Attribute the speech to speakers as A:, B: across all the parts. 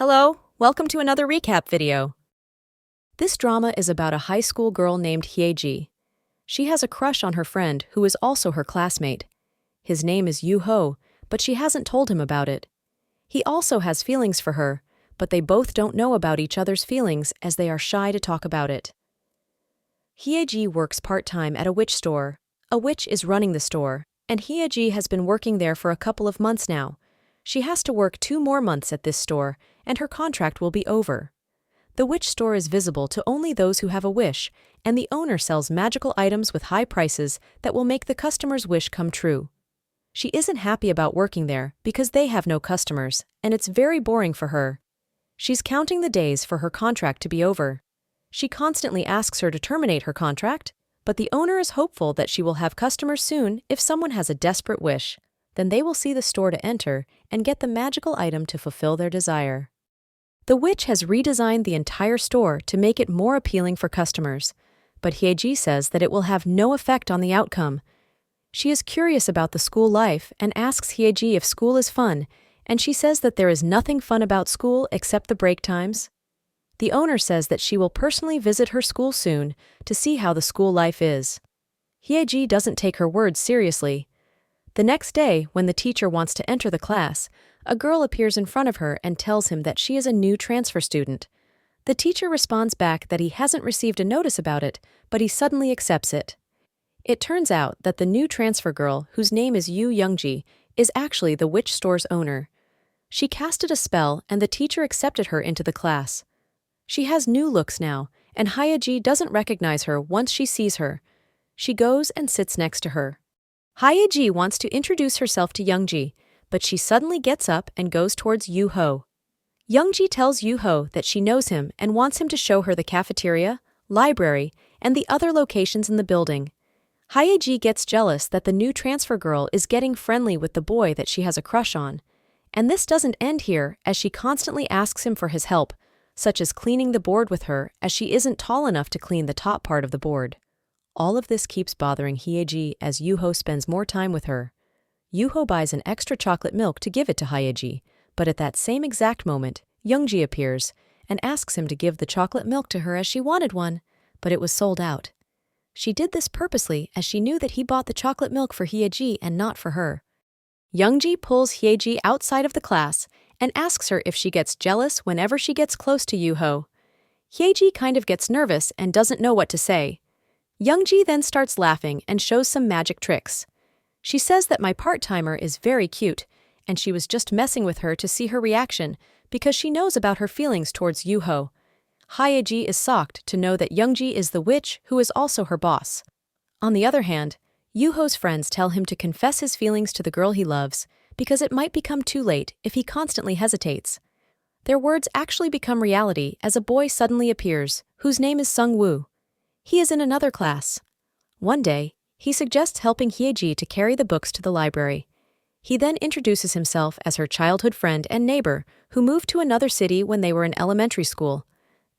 A: Hello, welcome to another recap video. This drama is about a high school girl named Hyeji. She has a crush on her friend who is also her classmate. His name is Yoo-ho, but she hasn't told him about it. He also has feelings for her, but they both don't know about each other's feelings as they are shy to talk about it. Hyeji works part-time at a witch store. A witch is running the store, and Hyeji has been working there for a couple of months now. She has to work 2 more months at this store, and her contract will be over. The witch store is visible to only those who have a wish, and the owner sells magical items with high prices that will make the customer's wish come true. She isn't happy about working there because they have no customers, and it's very boring for her. She's counting the days for her contract to be over. She constantly asks her to terminate her contract, but the owner is hopeful that she will have customers soon if someone has a desperate wish. Then they will see the store to enter and get the magical item to fulfill their desire. The witch has redesigned the entire store to make it more appealing for customers, but Hyeji says that it will have no effect on the outcome. She is curious about the school life and asks Hyeji if school is fun, and she says that there is nothing fun about school except the break times. The owner says that she will personally visit her school soon to see how the school life is. Hyeji doesn't take her words seriously. The next day, when the teacher wants to enter the class, a girl appears in front of her and tells him that she is a new transfer student. The teacher responds back that he hasn't received a notice about it, but he suddenly accepts it. It turns out that the new transfer girl, whose name is Yoo Youngji, is actually the witch store's owner. She casted a spell and the teacher accepted her into the class. She has new looks now, and Hyeji doesn't recognize her once she sees her. She goes and sits next to her. Hyeji wants to introduce herself to Youngji, but she suddenly gets up and goes towards Yoo-ho. Youngji tells Yoo-ho that she knows him and wants him to show her the cafeteria, library, and the other locations in the building. Hyeji gets jealous that the new transfer girl is getting friendly with the boy that she has a crush on. And this doesn't end here, as she constantly asks him for his help, such as cleaning the board with her, as she isn't tall enough to clean the top part of the board. All of this keeps bothering Hyeji as Yoo-ho spends more time with her. Yoo-ho buys an extra chocolate milk to give it to Hyeji, but at that same exact moment, Youngji appears and asks him to give the chocolate milk to her as she wanted one, but it was sold out. She did this purposely as she knew that he bought the chocolate milk for Hyeji and not for her. Youngji pulls Hyeji outside of the class and asks her if she gets jealous whenever she gets close to Yoo-ho. Hyeji kind of gets nervous and doesn't know what to say. Youngji then starts laughing and shows some magic tricks. She says that my part-timer is very cute, and she was just messing with her to see her reaction because she knows about her feelings towards Yoo-ho. Hyeji is shocked to know that Youngji is the witch who is also her boss. On the other hand, Yoo-ho's friends tell him to confess his feelings to the girl he loves because it might become too late if he constantly hesitates. Their words actually become reality as a boy suddenly appears, whose name is Sung-woo. He is in another class. One day, he suggests helping Hyeji to carry the books to the library. He then introduces himself as her childhood friend and neighbor who moved to another city when they were in elementary school.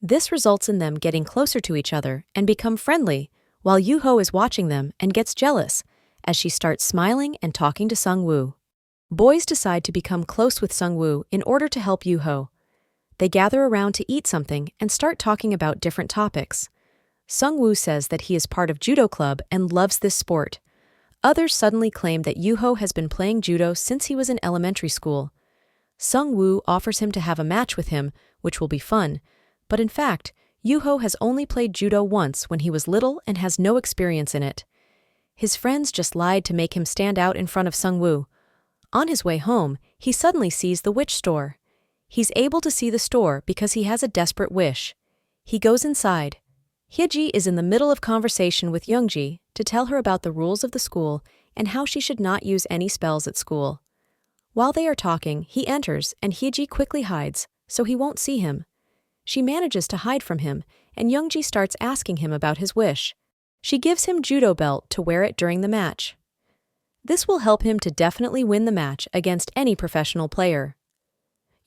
A: This results in them getting closer to each other and become friendly, while Yoo-ho is watching them and gets jealous as she starts smiling and talking to Sung-woo. Boys decide to become close with Sung-woo in order to help Yoo-ho. They gather around to eat something and start talking about different topics. Sung-woo says that he is part of judo club and loves this sport. Others suddenly claim that Yoo-ho has been playing judo since he was in elementary school. Sung-woo offers him to have a match with him, which will be fun, but in fact, Yoo-ho has only played judo once when he was little and has no experience in it. His friends just lied to make him stand out in front of Sung-woo. On his way home, he suddenly sees the witch store. He's able to see the store because he has a desperate wish. He goes inside. Hyeji is in the middle of conversation with Youngji to tell her about the rules of the school and how she should not use any spells at school. While they are talking, he enters and Hyeji quickly hides, so he won't see him. She manages to hide from him, and Youngji starts asking him about his wish. She gives him judo belt to wear it during the match. This will help him to definitely win the match against any professional player.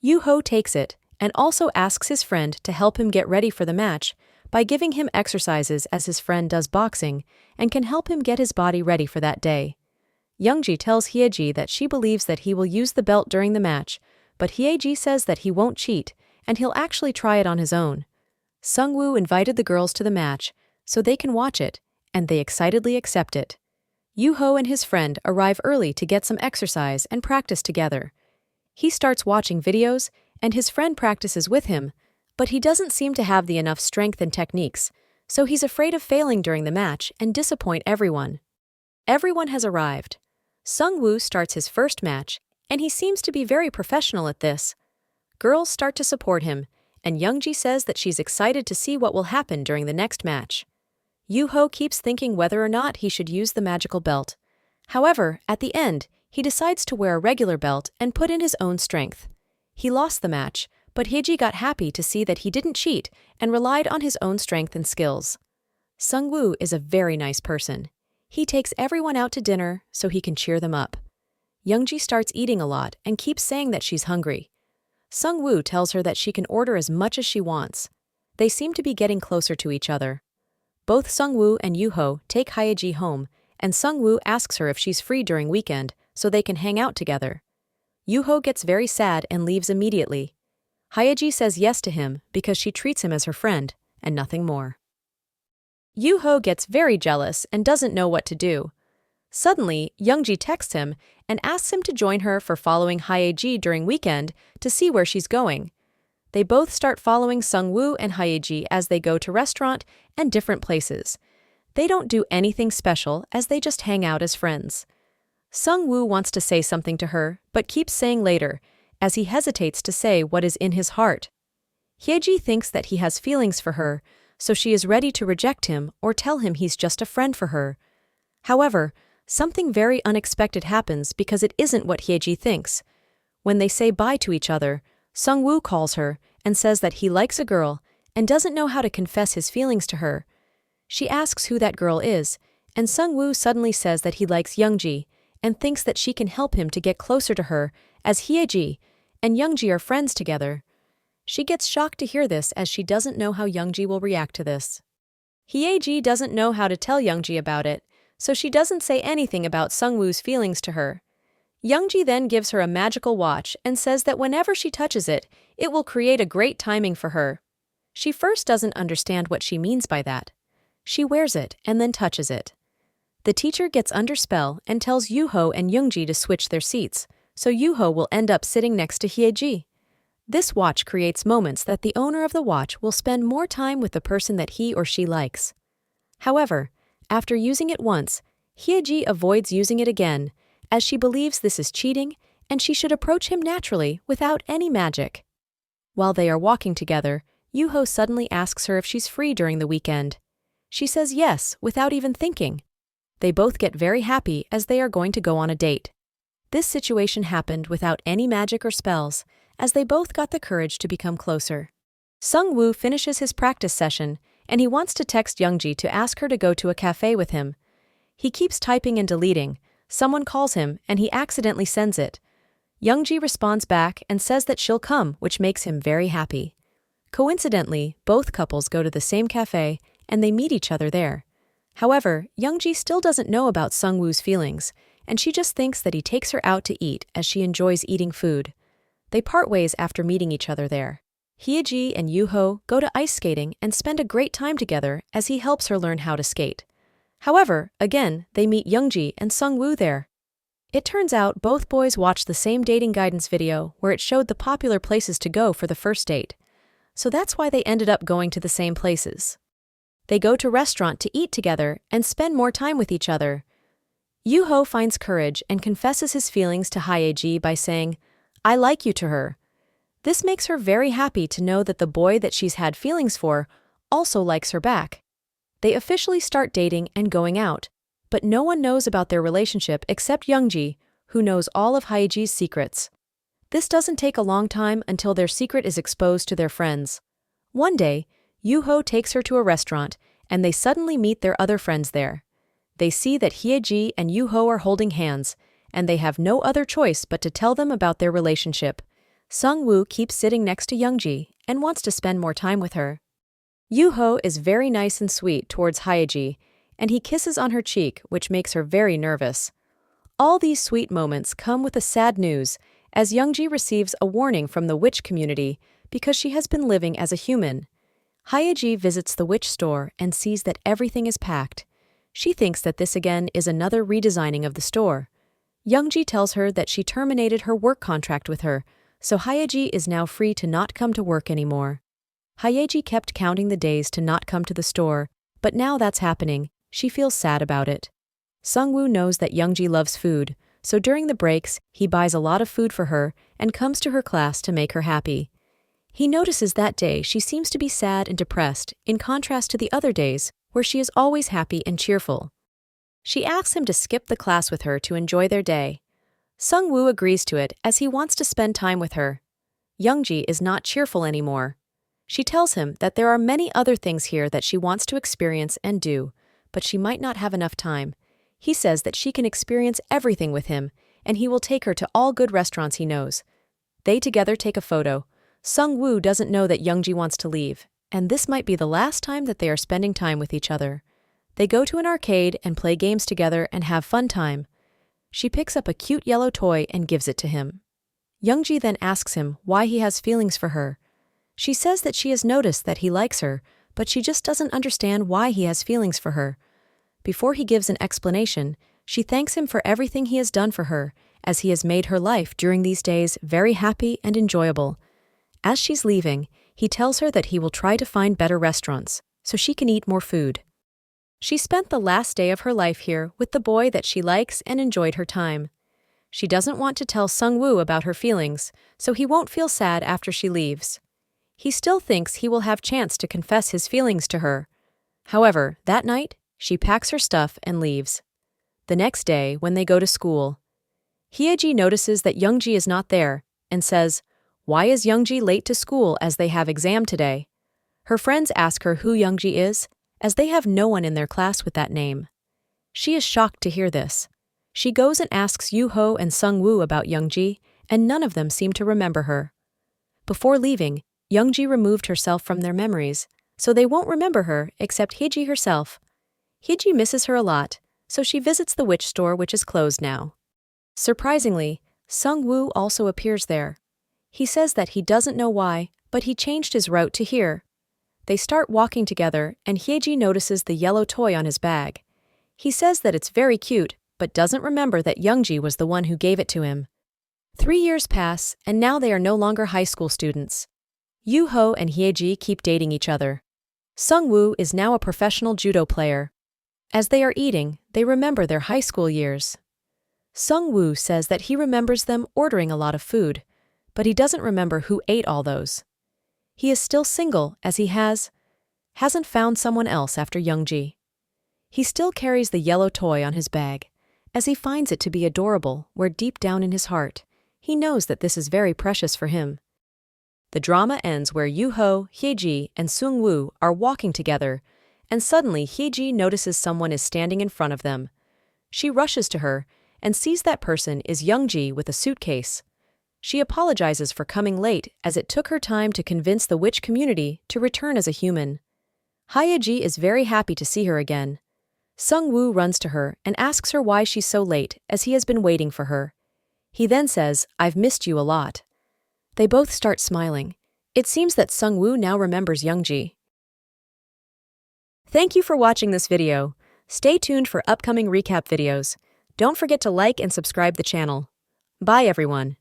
A: Yoo-ho takes it and also asks his friend to help him get ready for the match by giving him exercises as his friend does boxing and can help him get his body ready for that day. Youngji tells Hyeji that she believes that he will use the belt during the match, but Hyeji says that he won't cheat and he'll actually try it on his own. Sungwoo invited the girls to the match so they can watch it, and they excitedly accept it. Yoo-ho and his friend arrive early to get some exercise and practice together. He starts watching videos, and his friend practices with him, but he doesn't seem to have the enough strength and techniques, so he's afraid of failing during the match and disappoint everyone. Everyone has arrived. Sungwoo starts his first match, and he seems to be very professional at this. Girls start to support him, and Youngji says that she's excited to see what will happen during the next match. Yoo-ho keeps thinking whether or not he should use the magical belt. However, at the end, he decides to wear a regular belt and put in his own strength. He lost the match, but Hyeji got happy to see that he didn't cheat and relied on his own strength and skills. Sungwoo is a very nice person. He takes everyone out to dinner so he can cheer them up. Youngji starts eating a lot and keeps saying that she's hungry. Sungwoo tells her that she can order as much as she wants. They seem to be getting closer to each other. Both Sungwoo and Yoo-ho take Hyeji home, and Sungwoo asks her if she's free during weekend so they can hang out together. Yoo-ho gets very sad and leaves immediately. Hyeji says yes to him because she treats him as her friend, and nothing more. Yoo-ho gets very jealous and doesn't know what to do. Suddenly, Youngji texts him and asks him to join her for following Hyeji during weekend to see where she's going. They both start following Sungwoo and Hyeji as they go to restaurant and different places. They don't do anything special as they just hang out as friends. Sungwoo wants to say something to her but keeps saying later, as he hesitates to say what is in his heart. Hyeji thinks that he has feelings for her, so she is ready to reject him or tell him he's just a friend for her. However, something very unexpected happens because it isn't what Hyeji thinks. When they say bye to each other, Sungwoo calls her and says that he likes a girl and doesn't know how to confess his feelings to her. She asks who that girl is, and Sungwoo suddenly says that he likes Youngji and thinks that she can help him to get closer to her as Hyeji and Youngji are friends together. She gets shocked to hear this as she doesn't know how Youngji will react to this. Hyeji doesn't know how to tell Youngji about it, so she doesn't say anything about Sungwoo's feelings to her. Youngji then gives her a magical watch and says that whenever she touches it, it will create a great timing for her. She first doesn't understand what she means by that. She wears it and then touches it. The teacher gets under spell and tells Yoo-ho and Youngji to switch their seats, so Yoo-ho will end up sitting next to Hyeji. This watch creates moments that the owner of the watch will spend more time with the person that he or she likes. However, after using it once, Hyeji avoids using it again, as she believes this is cheating and she should approach him naturally without any magic. While they are walking together, Yoo-ho suddenly asks her if she's free during the weekend. She says yes without even thinking. They both get very happy as they are going to go on a date. This situation happened without any magic or spells, as they both got the courage to become closer. Sungwoo finishes his practice session, and he wants to text Youngji to ask her to go to a cafe with him. He keeps typing and deleting. Someone calls him, and he accidentally sends it. Youngji responds back and says that she'll come, which makes him very happy. Coincidentally, both couples go to the same cafe, and they meet each other there. However, Youngji still doesn't know about Sungwoo's feelings, and she just thinks that he takes her out to eat as she enjoys eating food. They part ways after meeting each other there. Hyeji and Yoo-ho go to ice skating and spend a great time together as he helps her learn how to skate. However, again, they meet Youngji and Sungwoo there. It turns out both boys watched the same dating guidance video where it showed the popular places to go for the first date. So that's why they ended up going to the same places. They go to a restaurant to eat together and spend more time with each other. Yoo-ho finds courage and confesses his feelings to Hyeji by saying, "I like you" to her. This makes her very happy to know that the boy that she's had feelings for also likes her back. They officially start dating and going out, but no one knows about their relationship except Youngji, who knows all of Hyeji's secrets. This doesn't take a long time until their secret is exposed to their friends. One day, Yoo-ho takes her to a restaurant, and they suddenly meet their other friends there. They see that Hyeji and Yoo-ho are holding hands, and they have no other choice but to tell them about their relationship. Sungwoo keeps sitting next to Youngji and wants to spend more time with her. Yoo-ho is very nice and sweet towards Hyeji, and he kisses on her cheek, which makes her very nervous. All these sweet moments come with a sad news, as Youngji receives a warning from the witch community because she has been living as a human. Hyeji visits the witch store and sees that everything is packed. She thinks that this again is another redesigning of the store. Youngji tells her that she terminated her work contract with her, so Hyeji is now free to not come to work anymore. Hyeji kept counting the days to not come to the store, but now that's happening. She feels sad about it. Sungwoo knows that Youngji loves food, so during the breaks, he buys a lot of food for her and comes to her class to make her happy. He notices that day she seems to be sad and depressed, in contrast to the other days, where she is always happy and cheerful. She asks him to skip the class with her to enjoy their day. Sungwoo agrees to it as he wants to spend time with her. Youngji is not cheerful anymore. She tells him that there are many other things here that she wants to experience and do, but she might not have enough time. He says that she can experience everything with him, and he will take her to all good restaurants he knows. They together take a photo. Sungwoo doesn't know that Youngji wants to leave, and this might be the last time that they are spending time with each other. They go to an arcade and play games together and have fun time. She picks up a cute yellow toy and gives it to him. Youngji then asks him why he has feelings for her. She says that she has noticed that he likes her, but she just doesn't understand why he has feelings for her. Before he gives an explanation, she thanks him for everything he has done for her, as he has made her life during these days very happy and enjoyable. As she's leaving, he tells her that he will try to find better restaurants, so she can eat more food. She spent the last day of her life here with the boy that she likes and enjoyed her time. She doesn't want to tell Sungwoo about her feelings, so he won't feel sad after she leaves. He still thinks he will have chance to confess his feelings to her. However, that night, she packs her stuff and leaves. The next day, when they go to school, Hyeji notices that Youngji is not there and says, "Why is Youngji late to school as they have exam today?" Her friends ask her who Youngji is, as they have no one in their class with that name. She is shocked to hear this. She goes and asks Yoo-ho and Sungwoo about Youngji, and none of them seem to remember her. Before leaving, Youngji removed herself from their memories, so they won't remember her except Hyeji herself. Hyeji misses her a lot, so she visits the witch store, which is closed now. Surprisingly, Sungwoo also appears there. He says that he doesn't know why, but he changed his route to here. They start walking together, and Hyeji notices the yellow toy on his bag. He says that it's very cute, but doesn't remember that Youngji was the one who gave it to him. 3 years pass, and now they are no longer high school students. Yoo-ho and Hyeji keep dating each other. Sungwoo is now a professional judo player. As they are eating, they remember their high school years. Sungwoo says that he remembers them ordering a lot of food, but he doesn't remember who ate all those. He is still single as he hasn't found someone else after Youngji. He still carries the yellow toy on his bag, as he finds it to be adorable, where deep down in his heart, he knows that this is very precious for him. The drama ends where Yoo-ho, Hyeji, and Sungwoo are walking together, and suddenly Hyeji notices someone is standing in front of them. She rushes to her and sees that person is Youngji with a suitcase. She apologizes for coming late as it took her time to convince the witch community to return as a human. Hyeji is very happy to see her again. Sungwoo runs to her and asks her why she's so late as he has been waiting for her. He then says, "I've missed you a lot." They both start smiling. It seems that Sungwoo now remembers Youngji. Thank you for watching this video. Stay tuned for upcoming recap videos. Don't forget to like and subscribe the channel. Bye everyone.